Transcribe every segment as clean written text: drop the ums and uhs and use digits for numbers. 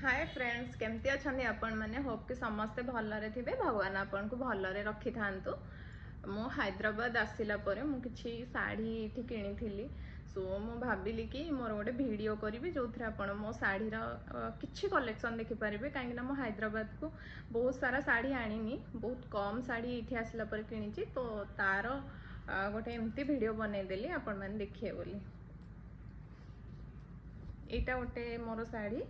Hi friends, केमती अच्छा आपण मैंने होप कि समस्ते भलरे थे। भगवान आपन को भलरे रखी था। मु हैदराबाद आसला मुझे शाढ़ी ये किनी सो मु भाविली कि मोर गोटे वीडियो करी जो आप मो शाढ़ीर किसी कलेक्शन देखिपारे कहीं मु हैदराबाद को बहुत सारा शाढ़ी आनी बहुत कम शाढ़ी ये आसला कि तो तार गोटे एमती वीडियो बनईदेली आपण मैंने देखिए बोली। यहाँ गोटे मोर शाढ़ी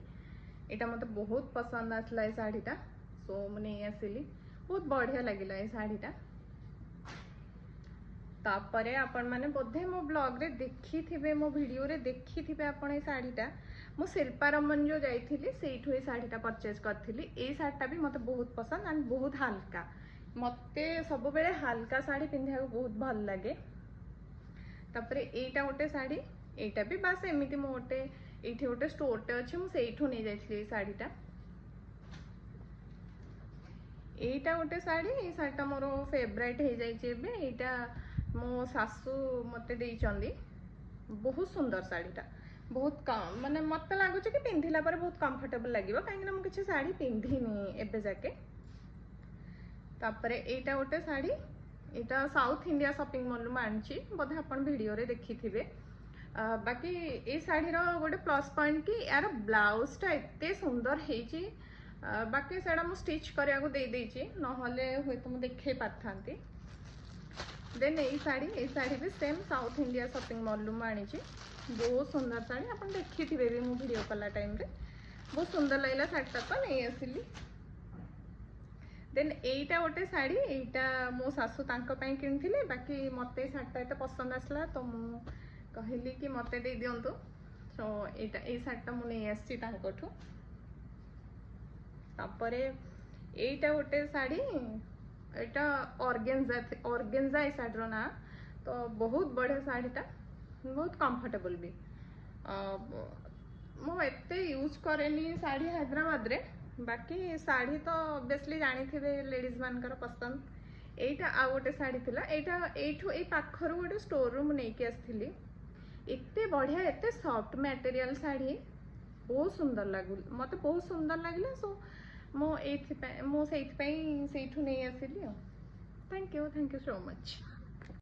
यहाँ मत बहुत पसंद आसला ये शाढ़ीटा सो मुझे आसिली बहुत बढ़िया लगिला ये शाढ़ीटा। तापरे आपण माने बोधे मो ब्लॉग रे देखी थिबे मो वीडियो रे देखी थिबे आपण ये शाढ़ीटा मु शिल्पारमन जो जाइथिली सेठु ये शाढ़ीटा परचेज करथिली। ए शाढ़ीटा भी मते बहुत पसंद एंड बहुत हल्का मते सब बेले हल्का शाढ़ी पिंधिया को बहुत भल लगे। तापरे एटा गोटे शाढ़ी एटा भी बास एमिति मो गोटे ये गोटे स्टोरटे अच्छे मुझे नहीं जाइए शाढ़ीटा। यहाँ गोटे शाढ़ी ये शाढ़ीटा मोर फेवरेट हो जाइए मो सासू मत बहुत सुंदर शाढ़ीटा बहुत कम माने मत लगुच कि पिंधिला पर बहुत कंफर्टेबल लगे कहीं मुझे शाढ़ी पिंधिनी एबे जाके। तापरे यहाँ गोटे शाढ़ी यहाँ साउथ इंडिया शॉपिंग मॉल में आनी बोधे आप वीडियो रे देखी थे। बाकी ये शाढ़ीर गोटे प्लस पॉइंट कि यार ब्लाउजटा एते सुंदर है। बाकी से स्टिच करा नहले हुए तो मुझे देखे पारथांती। देन ये शाढ़ी भी same south India shopping mall में आनी बहुत सुंदर शाढ़ी आप देखी थे भी मुझे वीडियो कला टाइम रे बहुत सुंदर लगे शाढ़ीटा तो नहीं आसिली। देन यहाँ गोटे शाढ़ी यहाँ मो सासू तांको किनी बाकी मत शाढ़ीटा एत पसंद आसला तो मु कहली कि मते दे दिंतु तो ये शाढ़ीटा मुझे आसी। तापरे यहाँ गोटे शाढ़ी यहाँ ऑर्गेन्जा ये शाढ़ीर ना तो बहुत बढ़िया शाढ़ीटा बहुत कंफर्टेबल भी। मुझे यूज करेनी शाढ़ी हैदराबाद रे बाकी शाढ़ी तो ऑब्वियसली जानी थे लेडीज मानकर पसंद। यहाँ आ गोटे शाढ़ी थिला ये पाखर गोटे स्टोर रू मुझे आसती एते बढ़िया एते सॉफ्ट मटेरियल शाढ़ी बहुत सुंदर लगू मत बहुत सुंदर लगे सो मुझे नहीं आसिली। Thank you so much.